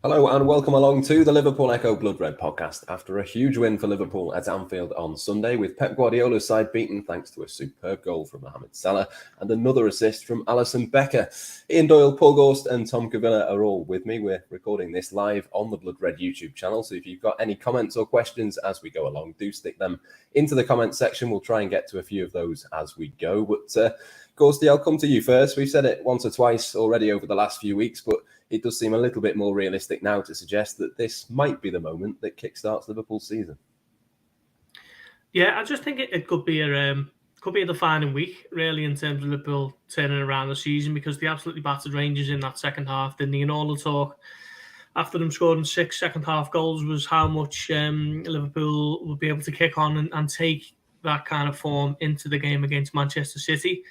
Hello and welcome along to the Liverpool Echo Blood Red podcast after a huge win for Liverpool at Anfield on Sunday, with Pep Guardiola's side beaten thanks to a superb goal from Mohamed Salah and another assist from Alisson Becker. Ian Doyle, Paul Gorst and Tom Cavilla are all with me. We're recording this live on the Blood Red YouTube channel, so if you've got any comments or questions as we go along, do stick them into the comments section. We'll try and get to a few of those as we go, but Gorsty, I'll come to you first. We've said it once or twice already over the last few weeks, but it does seem a little bit more realistic now to suggest that this might be the moment that kickstarts Liverpool's season. Yeah, I just think it could be a defining week, really, in terms of Liverpool turning around the season, because they absolutely battered Rangers in that second half, didn't they? And all the talk after them scoring 6 second-half goals was how much Liverpool would be able to kick on and take that kind of form into the game against Manchester City.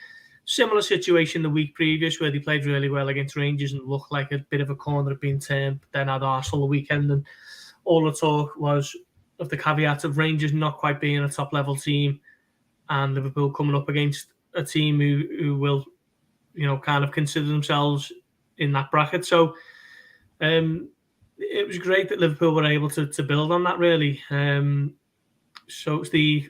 Similar situation the week previous, where they played really well against Rangers and looked like a bit of a corner had been turned. Then had Arsenal the weekend, and all the talk was of the caveat of Rangers not quite being a top-level team, and Liverpool coming up against a team who will, kind of consider themselves in that bracket. So it was great that Liverpool were able to build on that, really. So it's the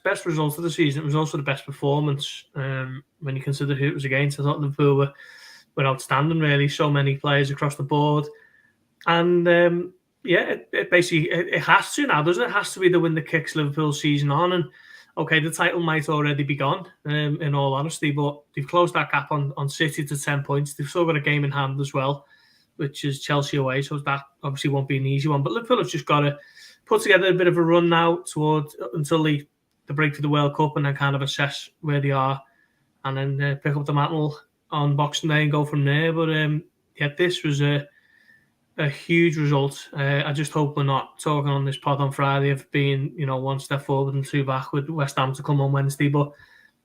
best result of the season. It was also the best performance when you consider who it was against. I thought Liverpool were outstanding, really. So many players across the board. And it basically has to now, doesn't it? It has to be the win that kicks Liverpool's season on. And okay, the title might already be gone, in all honesty, but they've closed that gap on City to 10 points. They've still got a game in hand as well, which is Chelsea away. So that obviously won't be an easy one. But Liverpool have just got to put together a bit of a run now until the break for the World Cup, and then kind of assess where they are, and then pick up the mantle on Boxing Day and go from there. But this was a huge result. I just hope we're not talking on this pod on Friday of being, one step forward and 2 back with West Ham to come on Wednesday. But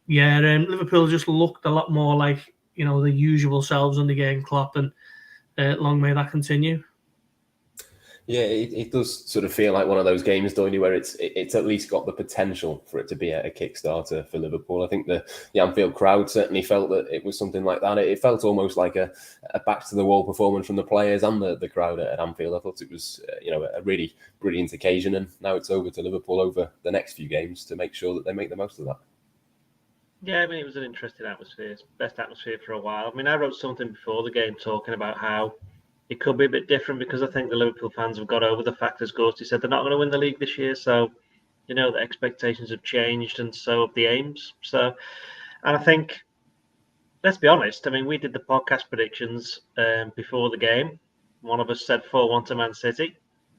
yeah, Liverpool just looked a lot more like, the usual selves under Jurgen Klopp, and long may that continue. Yeah, it does sort of feel like one of those games, don't you, where it's at least got the potential for it to be a Kickstarter for Liverpool. I think the Anfield crowd certainly felt that it was something like that. It felt almost like a back-to-the-wall performance from the players and the crowd at Anfield. I thought it was a really brilliant occasion, and now it's over to Liverpool over the next few games to make sure that they make the most of that. Yeah, I mean, it was an interesting atmosphere. It's best atmosphere for a while. I mean, I wrote something before the game talking about how it could be a bit different, because I think the Liverpool fans have got over the fact, as Ghosty said, they're not going to win the league this year. So, the expectations have changed, and so have the aims. So, and I think, let's be honest, I mean, we did the podcast predictions before the game. One of us said 4-1 to Man City.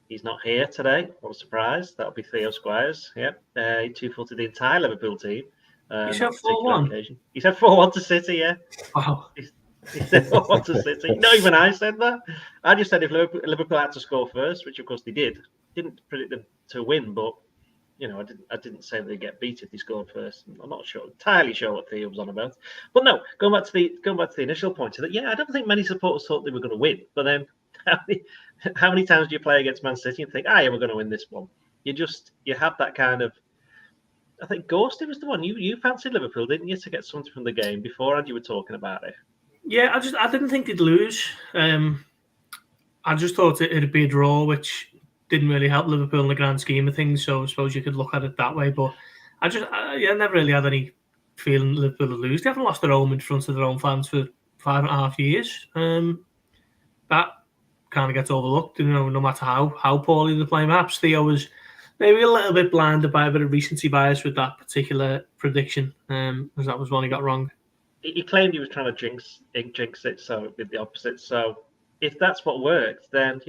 He's not here today. What a surprise. That'll be Theo Squires. Yeah. He two-footed the entire Liverpool team. You said 4-1? He said 4-1 to City, yeah. Wow. He said 4-1 to City. Not even I said that. I just said if Liverpool had to score first, which of course they did. Didn't predict them to win, but I didn't say they'd get beat if they scored first. I'm not entirely sure what Theo was on about. But no, going back to the initial point, that I don't think many supporters thought they were going to win. But then, how many times do you play against Man City and think, we're going to win this one? You have that kind of. I think Ghosty was the one you fancied Liverpool, didn't you, to get something from the game before, and you were talking about it. Yeah, I didn't think they'd lose. I just thought it'd be a draw, which didn't really help Liverpool in the grand scheme of things. So I suppose you could look at it that way. But I never really had any feeling Liverpool would lose. They haven't lost their home in front of their own fans for 5.5 years. That kind of gets overlooked, no matter how poorly they're playing. Perhaps Theo was maybe a little bit blinded by a bit of recency bias with that particular prediction, because that was one he got wrong. He claimed he was trying to jinx it, so it did the opposite. So if that's what worked, then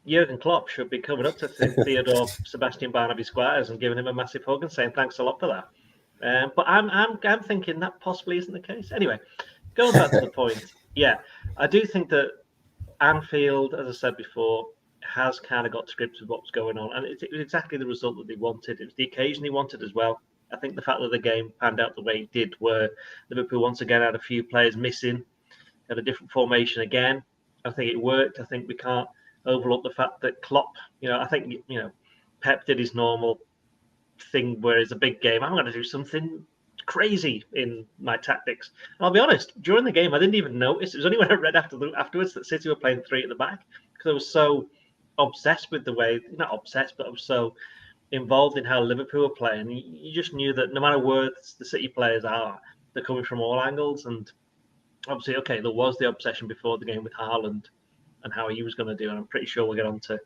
Jurgen Klopp should be coming up to Theodore Sebastian Barnaby Squires and giving him a massive hug and saying thanks a lot for that. But I'm thinking that possibly isn't the case. Anyway, going back to the point, I do think that Anfield, as I said before, has kind of got to grips with what's going on, and it's exactly the result that they wanted. It was the occasion they wanted as well. I think the fact that the game panned out the way it did, where Liverpool once again had a few players missing, had a different formation again. I think it worked. I think we can't overlook the fact that Klopp, I think, Pep did his normal thing where it's a big game. I'm going to do something crazy in my tactics. And I'll be honest, during the game, I didn't even notice. It was only when I read afterwards that City were playing 3 at the back, because I was so obsessed with the way, not obsessed, but I was so involved in how Liverpool were playing. You just knew that no matter where the City players are, they're coming from all angles. And obviously, okay, there was the obsession before the game with Haaland and how he was going to do, and I'm pretty sure we'll get on to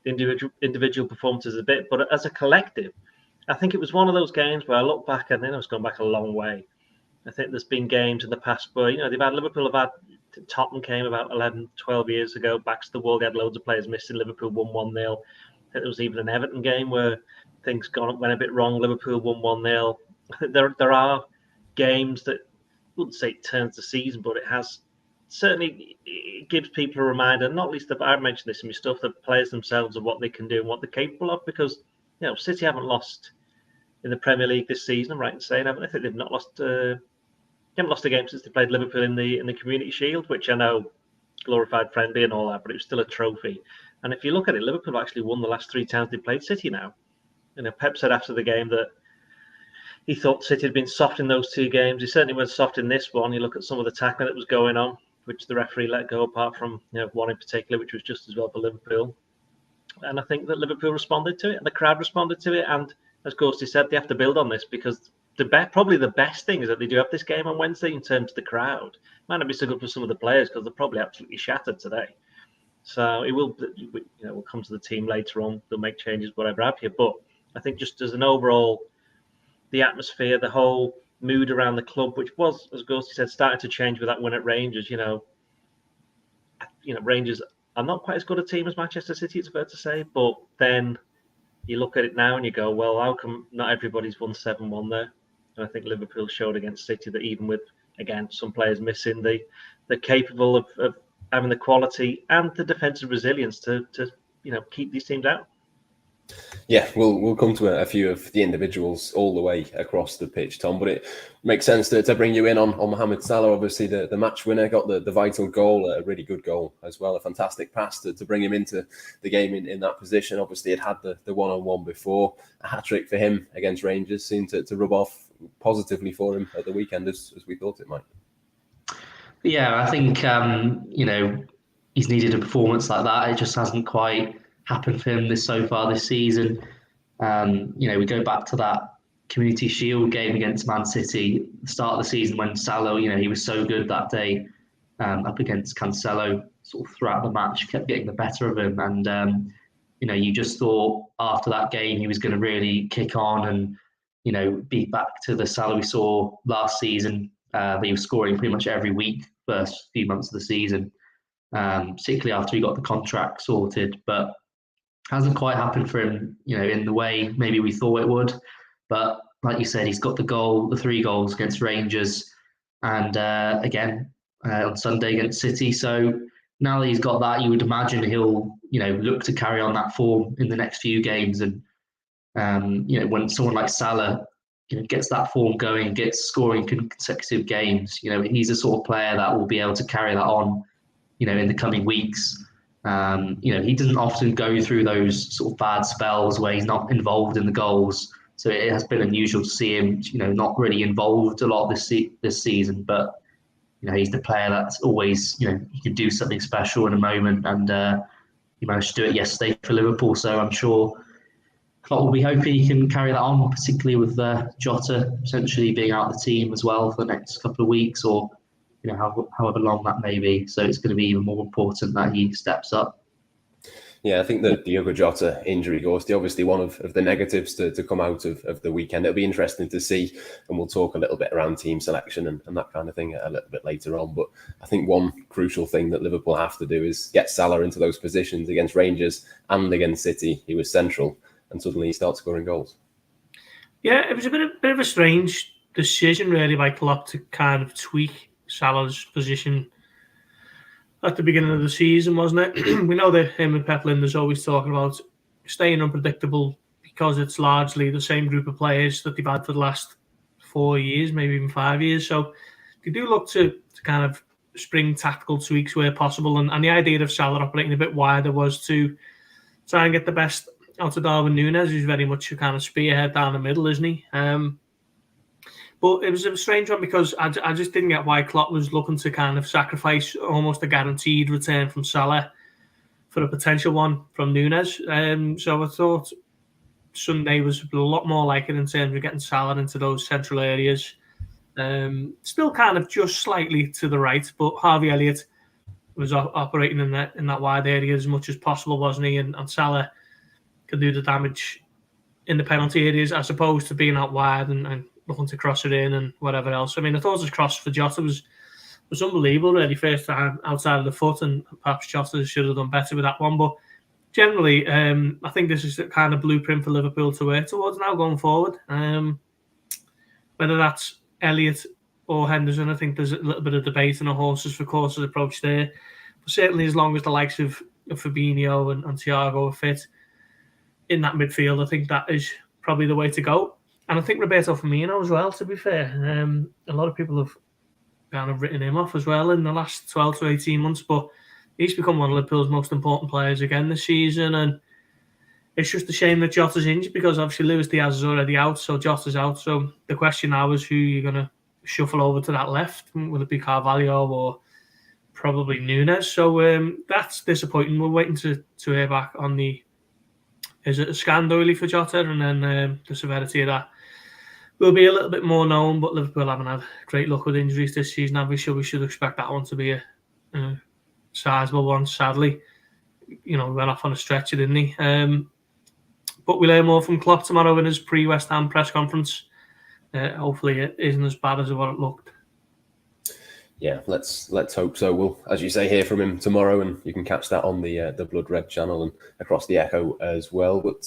the individual performances a bit. But as a collective, I think it was one of those games where I look back, and then I was going back a long way. I think there's been games in the past where, Liverpool have had, Tottenham came about 11, 12 years ago, back to the wall, they had loads of players missing, Liverpool won 1-0. I think there was even an Everton game where things went a bit wrong, Liverpool won 1-0. I think there are games that, I wouldn't say it turns the season, but it has certainly, it gives people a reminder, not least that I've mentioned this in my stuff, that players themselves of what they can do and what they're capable of, because City haven't lost in the Premier League this season. I'm right in saying, I think they've not lost. They haven't lost a game since they played Liverpool in the Community Shield, which I know glorified friendly and all that, but it was still a trophy. And if you look at it, Liverpool actually won the last 3 times they played City now. Pep said after the game that he thought City had been soft in those 2 games. He certainly was soft in this one. You look at some of the tackling that was going on, which the referee let go, apart from one in particular, which was just as well for Liverpool. And I think that Liverpool responded to it, and the crowd responded to it. And as Gorsty said, they have to build on this, because probably the best thing is that they do have this game on Wednesday in terms of the crowd. Might not be so good for some of the players because they're probably absolutely shattered today. So it will, we'll come to the team later on. They'll make changes, whatever have you. But I think just as an overall, the atmosphere, the whole mood around the club, which was, as Gorsty said, starting to change with that win at Rangers. Rangers are not quite as good a team as Manchester City, it's fair to say. But then you look at it now and you go, well, how come not everybody's won 7-1 there? And I think Liverpool showed against City that even with, again, some players missing, they're capable of having the quality and the defensive resilience to keep these teams out. Yeah, we'll come to a few of the individuals all the way across the pitch, Tom, but it makes sense to bring you in on Mohamed Salah. Obviously, the match winner, got the vital goal, a really good goal as well, a fantastic pass to bring him into the game in that position. Obviously, it had the one-on-one before. A hat-trick for him against Rangers seemed to rub off positively for him at the weekend, as we thought it might. Yeah, I think, he's needed a performance like that. It just hasn't quite happened for him so far this season. We go back to that Community Shield game against Man City, the start of the season when Salah, he was so good that day up against Cancelo, sort of throughout the match, kept getting the better of him. And, you just thought after that game he was going to really kick on and, be back to the Salah we saw last season. He was scoring pretty much every week, first few months of the season, particularly after he got the contract sorted. But hasn't quite happened for him, in the way maybe we thought it would. But like you said, he's got the 3 goals against Rangers and again on Sunday against City. So now that he's got that, you would imagine he'll, look to carry on that form in the next few games. And, when someone like Salah, gets that form going, gets scoring consecutive games, he's the sort of player that will be able to carry that on, in the coming weeks. He doesn't often go through those sort of bad spells where he's not involved in the goals. So it has been unusual to see him, not really involved a lot this season. But, he's the player that's always, he could do something special in a moment. And he managed to do it yesterday for Liverpool. So I'm sure Klopp will be hoping he can carry that on, particularly with Jota potentially being out of the team as well for the next couple of weeks, or however long that may be. So it's going to be even more important that he steps up. Yeah, I think the Diogo Jota injury, Gorsty, obviously one of the negatives to come out of the weekend. It'll be interesting to see, and we'll talk a little bit around team selection and that kind of thing a little bit later on. But I think one crucial thing that Liverpool have to do is get Salah into those positions against Rangers and against City. He was central, and suddenly he starts scoring goals. Yeah, it was a bit of a strange decision, really, by Klopp to kind of tweak Salah's position at the beginning of the season, wasn't it? We know that him and Pep Lijnders always talking about staying unpredictable because it's largely the same group of players that they've had for the last 4 years, maybe even 5 years. So they do look to kind of spring tactical tweaks where possible. And the idea of Salah operating a bit wider was to try and get the best out of Darwin Núñez, who's very much a kind of spearhead down the middle, isn't he? But But it was a strange one because I just didn't get why Klopp was looking to kind of sacrifice almost a guaranteed return from Salah for a potential one from Núñez. So I thought Sunday was a lot more like it in terms of getting Salah into those central areas. Still kind of just slightly to the right, but Harvey Elliott was operating in that wide area as much as possible, wasn't he? And Salah can do the damage in the penalty areas as opposed to being out wide and looking to cross it in and whatever else. I mean, I thought his cross for Jota was unbelievable, really, first time outside of the foot, and perhaps Jota should have done better with that one. But generally, I think this is the kind of blueprint for Liverpool to work towards now going forward. Whether that's Elliott or Henderson, I think there's a little bit of debate and a horses for courses approach there. But certainly, as long as the likes of Fabinho and Thiago are fit in that midfield, I think that is probably the way to go. And I think Roberto Firmino as well, to be fair. A lot of people have kind of written him off as well in the last 12 to 18 months, but he's become one of Liverpool's most important players again this season. And it's just a shame that Jota's injured because obviously Luis Diaz is already out, so Jota's out. So the question now is who you're going to shuffle over to that left. Will it be Carvalho or probably Núñez? So that's disappointing. We're waiting to hear back on is it a scan doily for Jota, and then the severity of that will be a little bit more known. But Liverpool haven't had great luck with injuries this season, have we? So we should expect that one to be a sizable one. Sadly, went off on a stretcher, didn't he? But we'll hear more from Klopp tomorrow in his pre-West Ham press conference. Hopefully it isn't as bad as what it looked. Yeah, let's hope so. We'll, as you say, hear from him tomorrow, and you can catch that on the Blood Red channel and across the Echo as well. But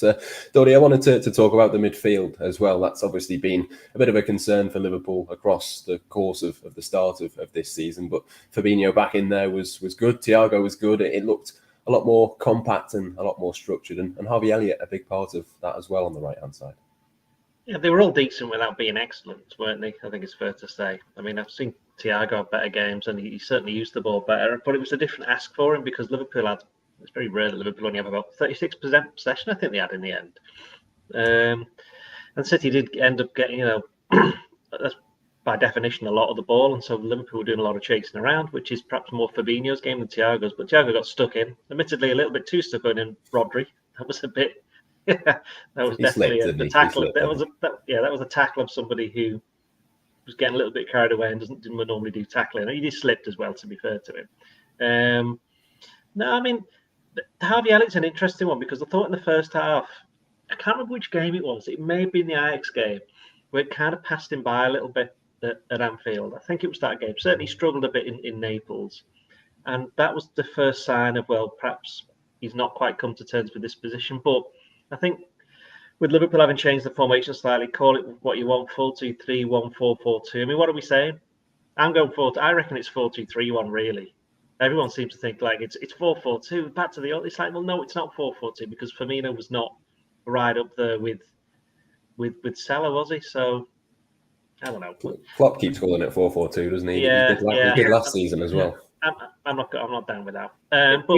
Dodie, I wanted to talk about the midfield as well. That's obviously been a bit of a concern for Liverpool across the course of the start of this season. But Fabinho back in there was good. Thiago was good. It looked a lot more compact and a lot more structured. And Harvey Elliott, a big part of that as well on the right-hand side. Yeah, they were all decent without being excellent, weren't they? I think it's fair to say. I mean, I've seen Thiago have better games, and he certainly used the ball better. But it was a different ask for him because Liverpool had. It's very rare that Liverpool only have about 36% possession. I think they had in the end, and City did end up getting, that's by definition a lot of the ball, and so Liverpool were doing a lot of chasing around, which is perhaps more Fabinho's game than Thiago's. But Thiago got stuck in, admittedly a little bit too stuck in Rodri. That was a bit. Yeah, that was definitely a tackle. That was a tackle of somebody who was getting a little bit carried away and didn't normally do tackling. He just slipped as well, to be fair to him. No, I mean, Harvey Elliott's an interesting one because I thought in the first half, I can't remember which game it was. It may have been the Ajax game where it kind of passed him by a little bit at Anfield. I think it was that game. Certainly struggled a bit in Naples, and that was the first sign of, well, perhaps he's not quite come to terms with this position, but I think with Liverpool having changed the formation slightly, call it what you want, 4-2-3, 1-4-4-2. I mean, what are we saying? I'm going I reckon it's 4-2-3-1, really. Everyone seems to think like it's 4-4-2. Back to the old. It's like, well, no, it's not 4-4-2 because Firmino was not right up there with Salah, was he? So I don't know. Klopp keeps calling it 4-4-2, doesn't he? Yeah, he did last season as well. I'm not down with that. But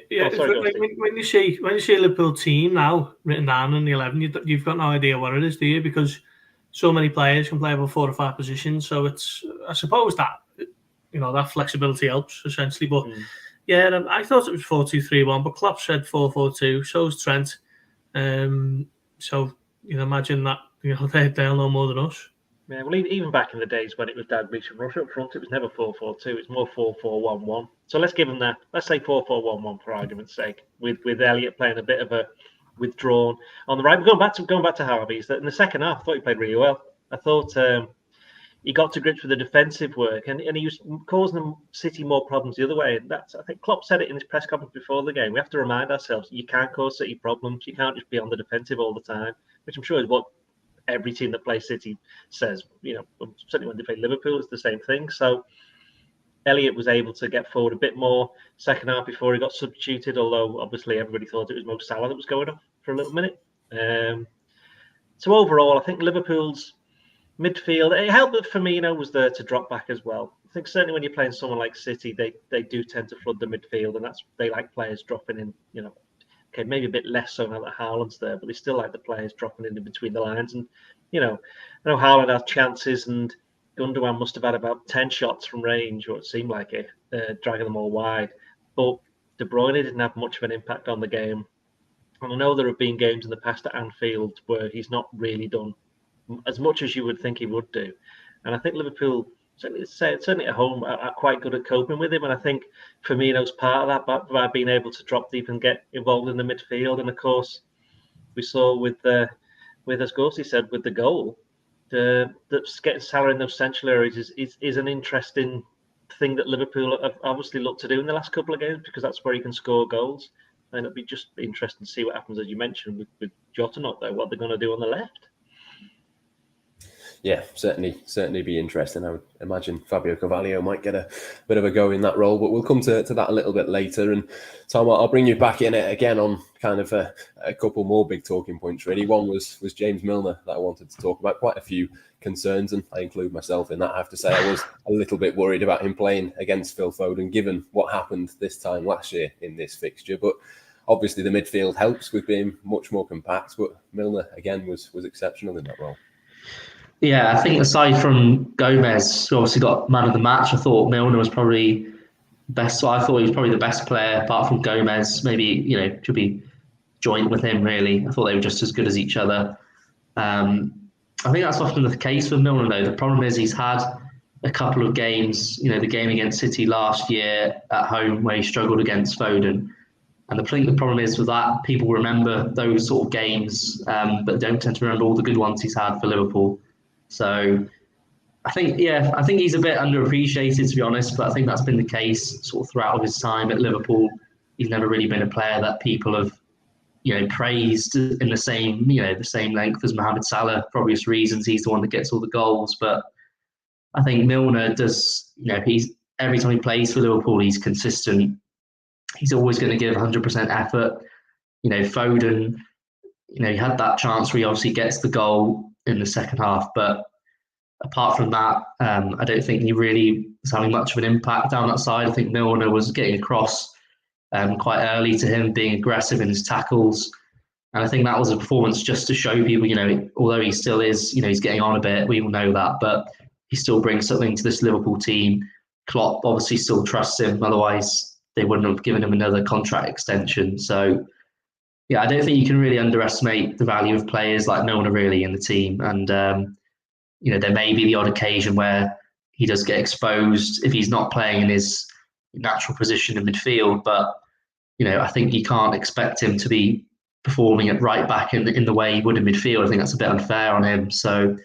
yeah, when you see a Liverpool team now written down in the 11, you've got no idea what it is, do you? Because so many players can play about 4 or 5 positions. So it's, I suppose that that flexibility helps essentially. But yeah, I thought it was 4-2-3-1, but Klopp said 4-4-2. So is Trent. So you can imagine that they'll know more than us. Yeah, well, even back in the days when it was Dalglish and Rush up front, it was never 4-4-2. It's more 4-4-1-1. So let's give them that. Let's say 4-4-1-1 for argument's sake, with Elliott playing a bit of a withdrawn on the right. But going back to Harvey's, that in the second half, I thought he played really well. I thought he got to grips with the defensive work, and he was causing them City more problems the other way. And I think Klopp said it in his press conference before the game. We have to remind ourselves you can't cause City problems. You can't just be on the defensive all the time, which I'm sure is what every team that plays City says. Certainly when they play Liverpool, it's the same thing. So Elliott was able to get forward a bit more second half before he got substituted, although obviously everybody thought it was Mo Salah that was going off for a little minute. So overall, I think Liverpool's midfield, it helped that Firmino was there to drop back as well. I think certainly when you're playing someone like City, they do tend to flood the midfield, and they like players dropping in, okay, maybe a bit less so now that Haaland's there, but they still like the players dropping in between the lines. And I know Haaland had chances, and Gundogan must have had about 10 shots from range, or it seemed like it, dragging them all wide. But De Bruyne didn't have much of an impact on the game. And I know there have been games in the past at Anfield where he's not really done as much as you would think he would do. And I think Liverpool, certainly at home, are quite good at coping with him. And I think Firmino's part of that by being able to drop deep and get involved in the midfield. And of course, we saw with as Gorsty said, with the goal, that getting Salah in those central areas is an interesting thing that Liverpool have obviously looked to do in the last couple of games, because that's where you can score goals. And it'll be just interesting to see what happens, as you mentioned, with Jota not there, what they're going to do on the left. Yeah, certainly be interesting. I would imagine Fabio Carvalho might get a bit of a go in that role, but we'll come to that a little bit later. And Tom, I'll bring you back in it again on kind of a couple more big talking points, really. One was James Milner that I wanted to talk about. Quite a few concerns, and I include myself in that. I have to say I was a little bit worried about him playing against Phil Foden, given what happened this time last year in this fixture. But obviously the midfield helps with being much more compact, but Milner, again, was exceptional in that role. Yeah, I think aside from Gomez, who obviously got man of the match, I thought Milner was probably best. So I thought he was probably the best player apart from Gomez. Maybe, should be joint with him, really. I thought they were just as good as each other. I think that's often the case with Milner, though. The problem is he's had a couple of games, the game against City last year at home where he struggled against Foden. And I think the problem is with that, people remember those sort of games, but don't tend to remember all the good ones he's had for Liverpool. So I think he's a bit underappreciated, to be honest, but I think that's been the case sort of throughout his time at Liverpool. He's never really been a player that people have, praised in the same length as Mohamed Salah for obvious reasons. He's the one that gets all the goals, but I think Milner does, he's every time he plays for Liverpool, he's consistent. He's always going to give 100% effort. Foden, he had that chance where he obviously gets the goal in the second half, but apart from that, I don't think he really was having much of an impact down that side. I think Milner was getting across quite early to him, being aggressive in his tackles, and I think that was a performance just to show people, although he still is, he's getting on a bit, we all know that, but he still brings something to this Liverpool team. Klopp obviously still trusts him, otherwise they wouldn't have given him another contract extension. So yeah, I don't think you can really underestimate the value of players like Milner really in the team. And, there may be the odd occasion where he does get exposed if he's not playing in his natural position in midfield. But, I think you can't expect him to be performing at right back in the way he would in midfield. I think that's a bit unfair on him. So,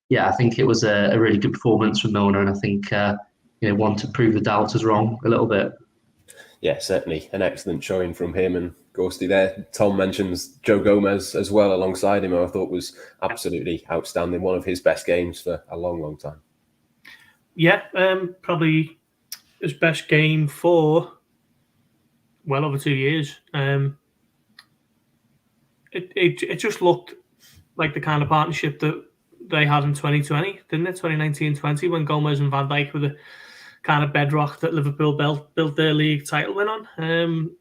yeah, I think it was a really good performance from Milner. And I think, one to prove the doubters wrong a little bit. Yeah, certainly an excellent showing from him. And Gorsty there, Tom mentions Joe Gomez as well alongside him, who I thought was absolutely outstanding. One of his best games for a long, long time. Yeah, probably his best game for well over 2 years. It just looked like the kind of partnership that they had in 2020, didn't it? 2019-20, when Gomez and Van Dijk were the kind of bedrock that Liverpool built their league title win on.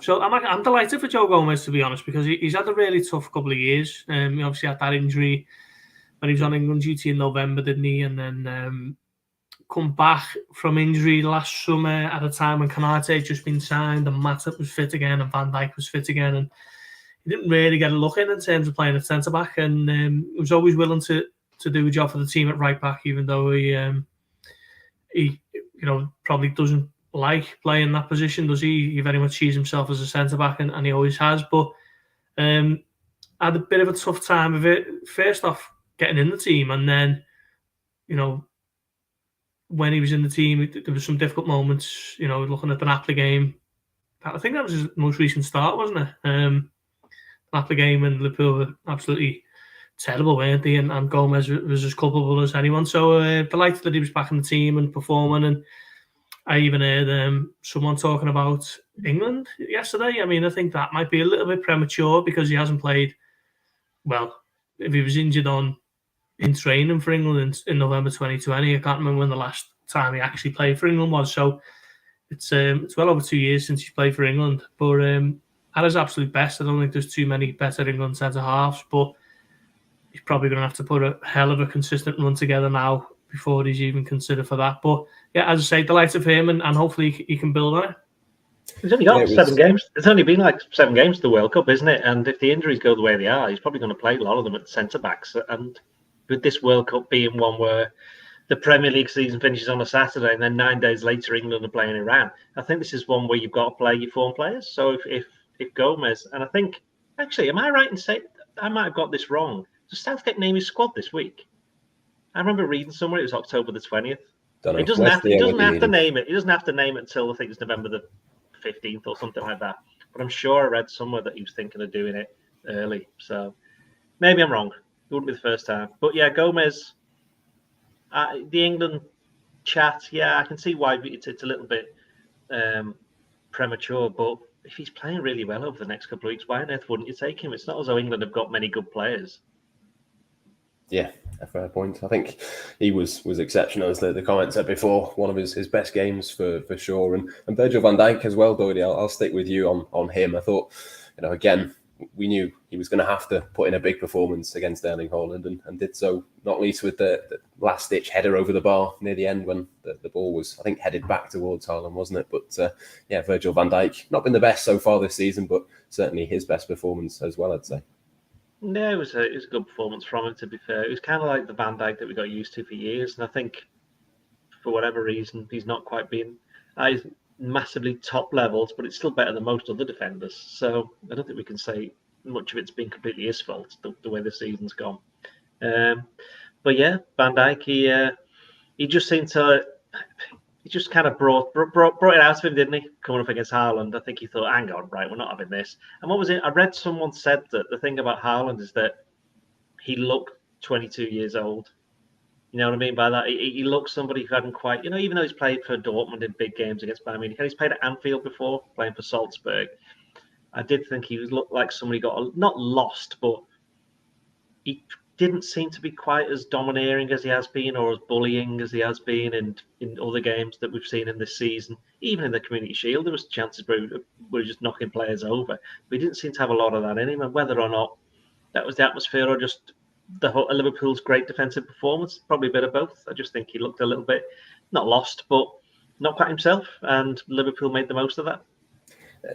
So I'm delighted for Joe Gomez, to be honest, because he's had a really tough couple of years. He obviously had that injury when he was on England duty in November, didn't he? And then come back from injury last summer at a time when Konate had just been signed and Matip was fit again and Van Dijk was fit again. And he didn't really get a look in terms of playing at centre-back. And he was always willing to do a job for the team at right-back, even though he probably doesn't like playing that position, does he? He very much sees himself as a centre-back, and he always has. But I had a bit of a tough time of it. First off, getting in the team, and then, when he was in the team, there was some difficult moments, looking at the Napoli game. I think that was his most recent start, wasn't it? Napoli game, and Liverpool were absolutely terrible, weren't they? And Gomez was as culpable as anyone. So delighted that he was back in the team and performing. And I even heard someone talking about England yesterday. I mean, I think that might be a little bit premature because he hasn't played. Well, if he was injured in training for England in November 2020, I can't remember when the last time he actually played for England was. So it's well over 2 years since he's played for England. But at his absolute best, I don't think there's too many better England centre halves. But he's probably going to have to put a hell of a consistent run together now before he's even considered for that. But yeah, as I say, delighted for him, and hopefully he can build on it. He's only got 7 games. It's only been like 7 games to the World Cup, isn't it? And if the injuries go the way they are, he's probably going to play a lot of them at centre-backs. And with this World Cup being one where the Premier League season finishes on a Saturday and then 9 days later England are playing Iran, I think this is one where you've got to play your form players. So if Gomez, and I think, actually, am I right in saying, I might have got this wrong, does Southgate name his squad this week? I remember reading somewhere it was October the 20th. He doesn't have to name it. He doesn't have to name it until I think it's November the 15th or something like that. But I'm sure I read somewhere that he was thinking of doing it early. So maybe I'm wrong. It wouldn't be the first time. But yeah, Gomez, the England chat, yeah, I can see why it's a little bit premature. But if he's playing really well over the next couple of weeks, why on earth wouldn't you take him? It's not as though England have got many good players. Yeah, a fair point. I think he was exceptional, as the comment said before. One of his best games for sure. And Virgil Van Dijk as well, Doyle. I'll stick with you on him. I thought, again, we knew he was going to have to put in a big performance against Erling Haaland and did so, not least with the last-ditch header over the bar near the end when the ball was, I think, headed back towards Haaland, wasn't it? But yeah, Virgil van Dijk, not been the best so far this season, but certainly his best performance as well, I'd say. No, it was a good performance from him, to be fair. It was kind of like the Van Dijk that we got used to for years. And I think, for whatever reason, he's not quite been massively top levels, but it's still better than most other defenders. So I don't think we can say much of it's been completely his fault, the way the season's gone. But yeah, Van Dijk, he just seemed to... He just kind of brought it out of him, didn't he? Coming up against Haaland, I think he thought, hang on, right, we're not having this. And what was it? I read someone said that the thing about Haaland is that he looked 22 years old. You know what I mean by that? He looked somebody who hadn't quite, even though he's played for Dortmund in big games against Bayern Munich, and he's played at Anfield before, playing for Salzburg. I did think he looked like somebody got, not lost, but he didn't seem to be quite as domineering as he has been, or as bullying as he has been in other games that we've seen in this season. Even in the Community Shield, there was chances where we were just knocking players over. But he didn't seem to have a lot of that in him, and whether or not that was the atmosphere or just the whole Liverpool's great defensive performance, probably a bit of both. I just think he looked a little bit, not lost, but not quite himself, and Liverpool made the most of that.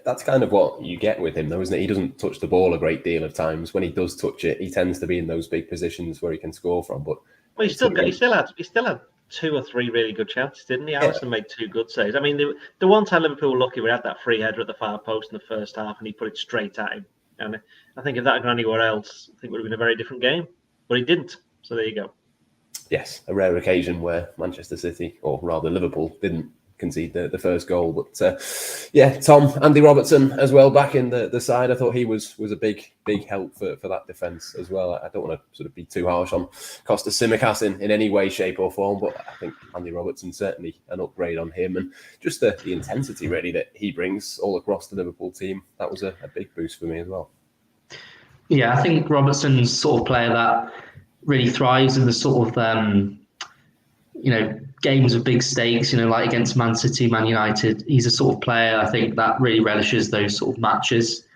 That's kind of what you get with him, though, isn't it? He doesn't touch the ball a great deal of times. When he does touch it, he tends to be in those big positions where he can score from. But he still had 2 or 3 really good chances, didn't he? Addison made 2 good saves. I mean, the one time Liverpool were lucky, we had that free header at the far post in the first half, and he put it straight at him. And I think if that had gone anywhere else, I think it would have been a very different game. But he didn't. So there you go. Yes, a rare occasion where Manchester City, or rather Liverpool, didn't concede the first goal. But yeah, Tom, Andy Robertson as well back in the side. I thought he was a big help for that defence as well. I don't want to sort of be too harsh on Kostas Tsimikas in any way, shape or form, but I think Andy Robertson certainly an upgrade on him, and just the intensity really that he brings all across the Liverpool team. That was a big boost for me as well. Yeah, I think Robertson's sort of player that really thrives in the sort of games of big stakes, like against Man City, Man United. He's a sort of player, I think, that really relishes those sort of matches.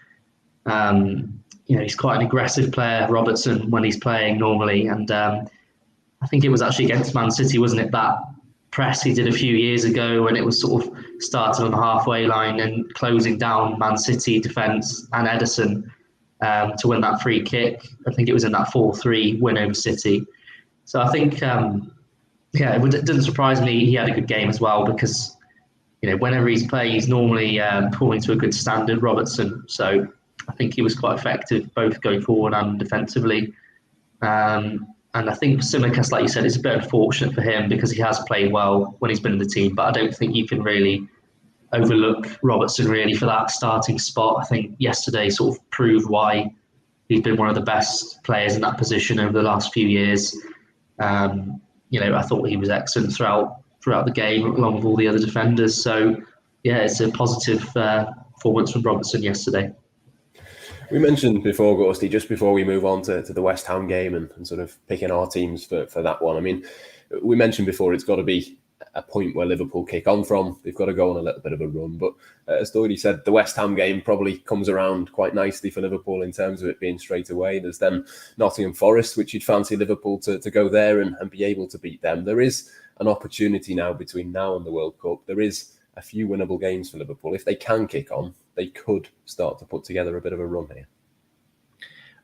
He's quite an aggressive player, Robertson, when he's playing normally. And I think it was actually against Man City, wasn't it, that press he did a few years ago when it was sort of starting on the halfway line and closing down Man City defence and Addison to win that free kick. I think it was in that 4-3 win over City. So I think... it didn't surprise me he had a good game as well, because whenever he's playing, he's normally performing to a good standard, Robertson. So I think he was quite effective both going forward and defensively. And I think Tsimikas, like you said, it's a bit unfortunate for him because he has played well when he's been in the team, but I don't think you can really overlook Robertson really for that starting spot. I think yesterday sort of proved why he's been one of the best players in that position over the last few years. I thought he was excellent throughout the game, along with all the other defenders. So, yeah, it's a positive performance from Robertson yesterday. We mentioned before, Gorsty, just before we move on to the West Ham game and sort of picking our teams for that one. I mean, we mentioned before it's got to be a point where Liverpool kick on from. They've got to go on a little bit of a run. But as Doyle said, the West Ham game probably comes around quite nicely for Liverpool in terms of it being straight away. There's then Nottingham Forest, which you'd fancy Liverpool to go there and be able to beat them. There is an opportunity now between now and the World Cup. There is a few winnable games for Liverpool. If they can kick on, they could start to put together a bit of a run here.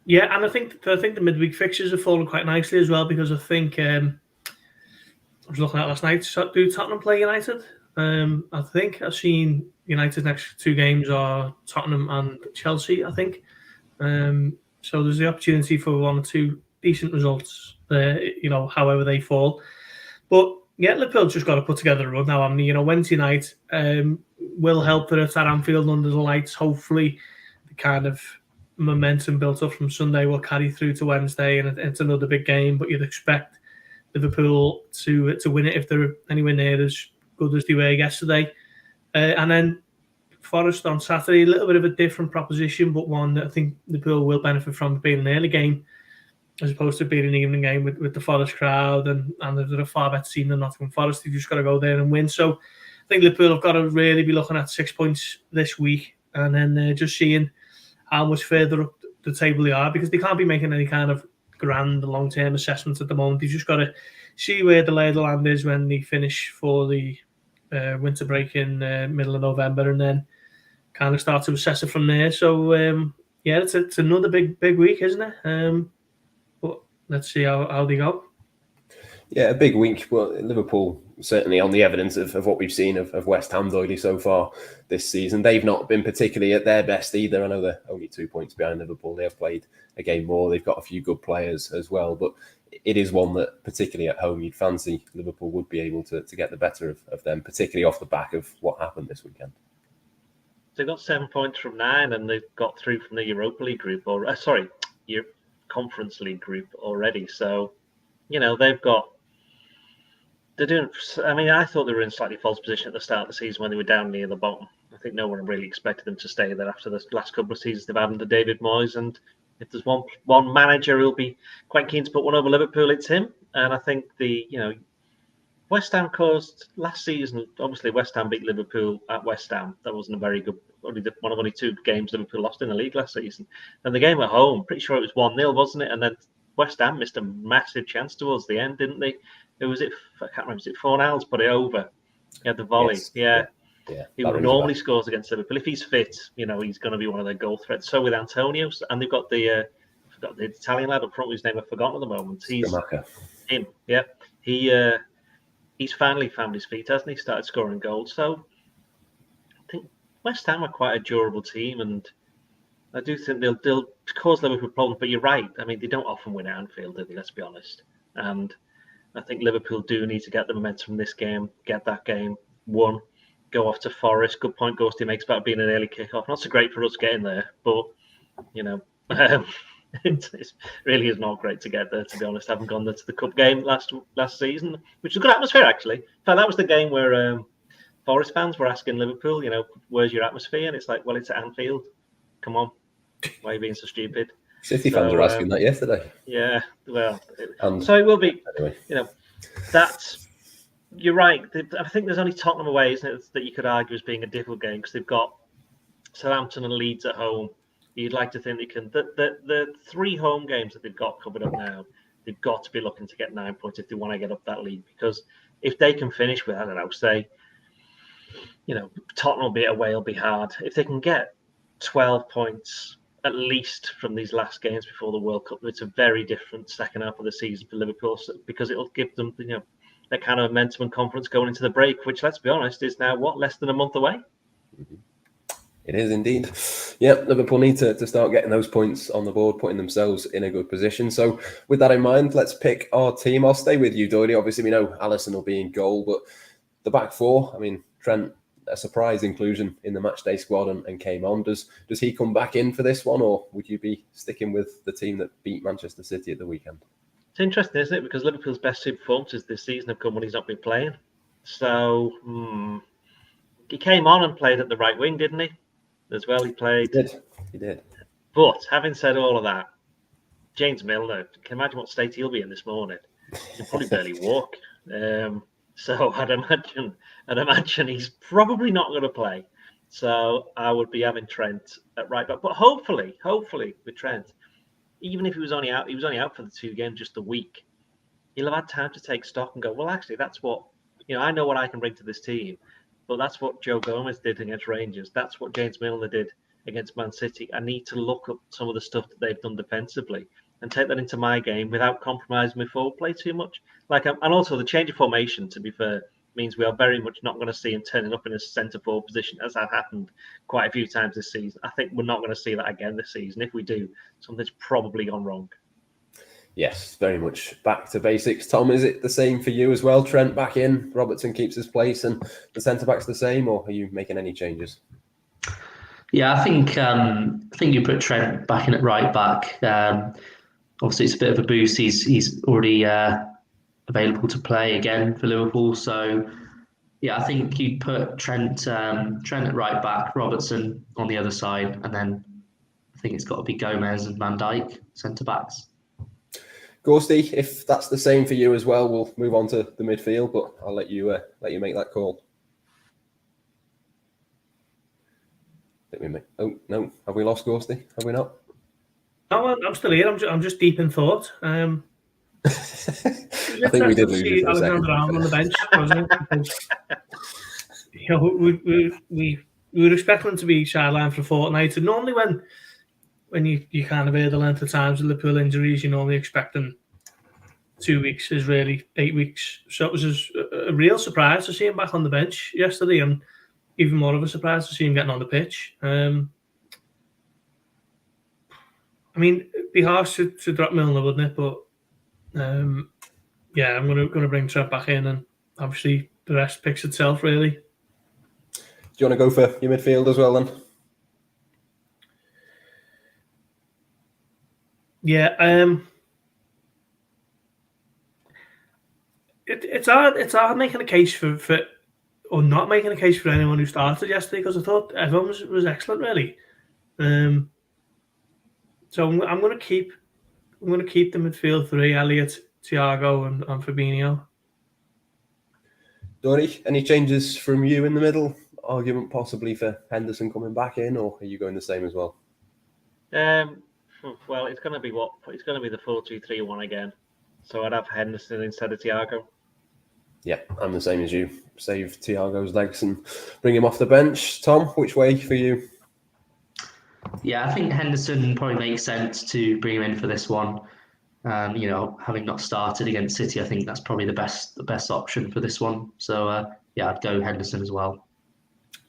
Yeah, and I think the midweek fixtures have fallen quite nicely as well, because I think I was looking at last night. Do Tottenham play United? I think I've seen United's next 2 games are Tottenham and Chelsea, I think. So there's the opportunity for 1 or 2 decent results, however they fall. But yeah, Liverpool just got to put together a run now. Wednesday night will help that it's at Anfield under the lights. Hopefully, the kind of momentum built up from Sunday will carry through to Wednesday, and it's another big game. But you'd expect Liverpool to win it if they're anywhere near as good as they were yesterday. And then Forest on Saturday, a little bit of a different proposition, but one that I think Liverpool will benefit from being an early game as opposed to being an evening game with the Forest crowd, and they're a far better team than Nottingham Forest. You've just got to go there and win. So I think Liverpool have got to really be looking at 6 points this week, and then just seeing how much further up the table they are, because they can't be making any kind of grand long-term assessments at the moment. You've just got to see where the lay of the land is when they finish for the winter break in middle of November, and then kind of start to assess it from there. So yeah, it's another big week, isn't it? But let's see how they go. Yeah, a big week. Well, Liverpool, certainly on the evidence of what we've seen of West Ham, Doyle, so far this season, they've not been particularly at their best either. I know they're only 2 points behind Liverpool. They have played a game more. They've got a few good players as well. But it is one that, particularly at home, you'd fancy Liverpool would be able to get the better of them, particularly off the back of what happened this weekend. They've got 7 points from 9, and they've got through from the Europa League group, your Conference League group already. So, they're doing. I mean, I thought they were in slightly false position at the start of the season when they were down near the bottom. I think no one really expected them to stay there after the last couple of seasons they've had under David Moyes. And if there's one manager who'll be quite keen to put one over Liverpool, it's him. And I think West Ham caused last season. Obviously, West Ham beat Liverpool at West Ham. That wasn't a very good. One of only 2 games Liverpool lost in the league last season. And the game at home, pretty sure it was 1-0, wasn't it? And then West Ham missed a massive chance towards the end, didn't they? I can't remember. Was it Fornals put it over? He had the volley. Yes. Yeah. He normally scores against Liverpool. If he's fit, he's going to be one of their goal threats. So with Antonio, and they've got the Italian lad up front whose name I've forgotten at the moment. He's him. Yeah. He's finally found his feet, hasn't he? Started scoring goals. So I think West Ham are quite a durable team, and I do think they'll cause Liverpool problems. But you're right. I mean, they don't often win at Anfield, do they? Let's be honest. And I think Liverpool do need to get the momentum from this game, get that game won, go off to Forest. Good point Ghosty makes about being an early kickoff. Not so great for us getting there, but it really is not great to get there, to be honest. I haven't gone there to the cup game last season, which was a good atmosphere, actually. In fact, that was the game where Forest fans were asking Liverpool, where's your atmosphere? And it's like, well, it's at Anfield. Come on. Why are you being so stupid? City fans were asking that yesterday. Yeah, well, so it will be, anyway. You're right. I think there's only Tottenham away, isn't it, that you could argue as being a difficult game, because they've got Southampton and Leeds at home. You'd like to think they can. The 3 home games that they've got covered up now, they've got to be looking to get 9 points if they want to get up that league. Because if they can finish with, I don't know, say, Tottenham will be away, will be hard. If they can get 12 points at least from these last games before the World Cup, it's a very different second half of the season for Liverpool, because it'll give them, that kind of momentum and confidence going into the break, which, let's be honest, is now less than a month away. It is indeed. Yeah, Liverpool need to start getting those points on the board, putting themselves in a good position. So with that in mind, let's pick our team. I'll stay with you, Doyle. Obviously, we know Addison will be in goal, but the back 4, I mean, Trent, a surprise inclusion in the matchday squad and came on. Does he come back in for this one, or would you be sticking with the team that beat Manchester City at the weekend? It's interesting, isn't it? Because Liverpool's best 2 performances this season have come when he's not been playing. So he came on and played at the right wing, didn't he? As well, he played. He did. But having said all of that, James Milner, can you imagine what state he'll be in this morning? He'll probably barely walk. So I'd imagine he's probably not going to play. So I would be having Trent at right back. But hopefully with Trent, even if he was only out for the 2 games, just a week, he'll have had time to take stock and go, well, actually, that's what, I know what I can bring to this team, but that's what Joe Gomez did against Rangers. That's what James Milner did against Man City. I need to look up some of the stuff that they've done defensively and take that into my game without compromising my forward play too much. And also the change of formation, to be fair, means we are very much not going to see him turning up in a centre forward position, as that happened quite a few times this season. I think we're not going to see that again this season. If we do, something's probably gone wrong. Yes, very much back to basics. Tom, is it the same for you as well? Trent back in, Robertson keeps his place, and the centre-back's the same, or are you making any changes? Yeah, I think you put Trent back in at right back. Obviously, it's a bit of a boost. He's already available to play again for Liverpool. So, yeah, I think you'd put Trent at right back, Robertson on the other side, and then I think it's got to be Gomez and Van Dijk centre backs. Gorsty, if that's the same for you as well, we'll move on to the midfield, but I'll let you make that call. Oh no, have we lost Gorsty? Have we not? No, I'm still here. I'm just deep in thought. I think we did lose you for a second. Alexander Arnold on the bench, wasn't it? We were expecting him to be sidelined for a fortnight, and normally when you kind of hear the length of times with Liverpool injuries, you normally expect them 2 weeks is really 8 weeks. So it was a real surprise to see him back on the bench yesterday, and even more of a surprise to see him getting on the pitch. I mean, it'd be harsh to drop Milner, wouldn't it? But yeah, I'm going to bring Trent back in, and obviously the rest picks itself, really. Do you want to go for your midfield as well, then? Yeah, it's hard making a case for or not making a case for anyone who started yesterday, because I thought everyone was excellent, really. So I'm going to keep the midfield 3: Elliott, Thiago, and Fabinho. Dory, any changes from you in the middle? Argument possibly for Henderson coming back in, or are you going the same as well? Well, it's going to be the 4-2-3-1 again. So I'd have Henderson instead of Thiago. Yeah, I'm the same as you. Save Thiago's legs and bring him off the bench. Tom, which way for you? Yeah, I think Henderson probably makes sense to bring him in for this one. Having not started against City, I think that's probably the best option for this one. So yeah, I'd go Henderson as well.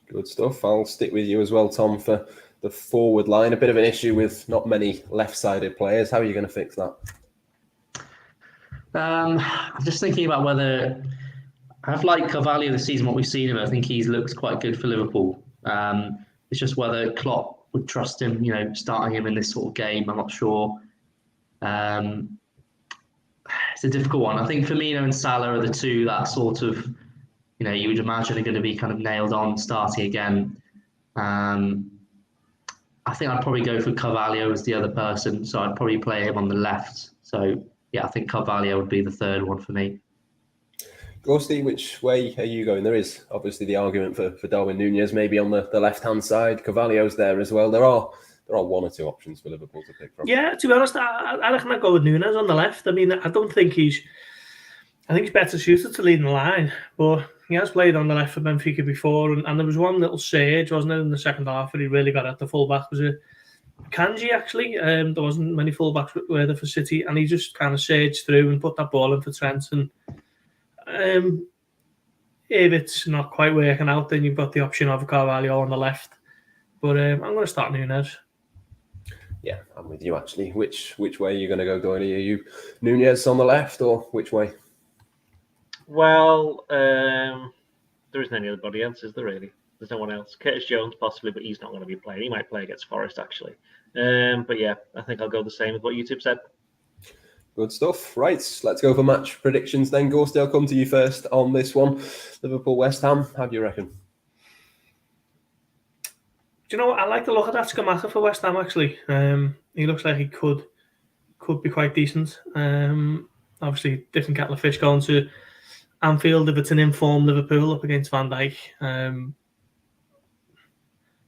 Good stuff. I'll stick with you as well, Tom, for the forward line. A bit of an issue with not many left-sided players. How are you going to fix that? I'm just thinking about whether I've liked Carvalho this season, what we've seen him. I think he looks quite good for Liverpool. It's just whether Klopp would trust him, starting him in this sort of game. I'm not sure. It's a difficult one. I think Firmino and Salah are the two that sort of, you would imagine are going to be kind of nailed on starting again. I think I'd probably go for Carvalho as the other person, so I'd probably play him on the left. So yeah, I think Carvalho would be the third one for me. Ghosty, which way are you going? There is obviously the argument for Darwin Núñez maybe on the left-hand side. Carvalho's there as well. There are one or two options for Liverpool to pick from. Yeah, to be honest, I reckon I'd go with Núñez on the left. I mean, I think he's better suited to leading the line, but he has played on the left for Benfica before, and there was one little surge, wasn't it, in the second half where he really got at the full-back. Was it Kanji, actually? There wasn't many full-backs were there for City, and he just kind of surged through and put that ball in for Trent. And if it's not quite working out, then you've got the option of Carvalho on the left. But I'm going to start Núñez. Yeah, I'm with you, actually. Which way are you going to go, Doyle? Are you Núñez on the left, or which way? Well, there isn't anybody else, is there, really? There's no one else. Curtis Jones, possibly, but he's not going to be playing. He might play against Forest, actually. But yeah, I think I'll go the same with what you two said. Good stuff. Right, let's go for match predictions then. Gorst, I'll come to you first on this one. Liverpool-West Ham, how do you reckon? Do you know what? I like the look of that Scamacca for West Ham, actually. He looks like he could be quite decent. Obviously, different kettle of fish going to Anfield if it's an informed Liverpool up against Van Dijk.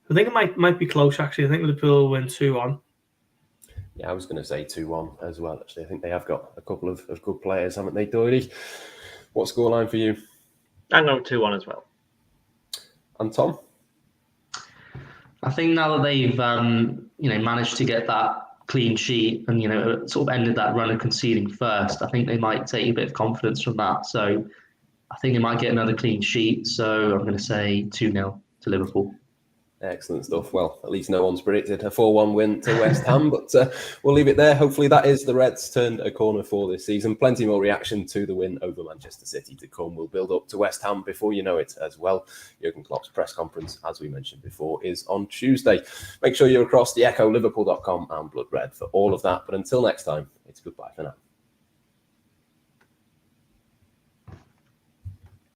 I think it might be close, actually. I think Liverpool will win 2-1. Yeah, I was going to say 2-1 as well, actually. I think they have got a couple of good players, haven't they, Doyle? What scoreline for you? I'm going 2-1 as well. And Tom? I think now that they've managed to get that clean sheet and sort of ended that run of conceding first, I think they might take a bit of confidence from that. So I think they might get another clean sheet. So I'm going to say 2-0 to Liverpool. Excellent stuff. Well, at least no one's predicted a 4-1 win to West Ham, but we'll leave it there. Hopefully that is the Reds turned a corner for this season. Plenty more reaction to the win over Manchester City to come. We'll build up to West Ham before you know it as well. Jurgen Klopp's press conference, as we mentioned before, is on Tuesday. Make sure you're across the Echo, Liverpool.com and Blood Red for all of that. But until next time, it's goodbye for now.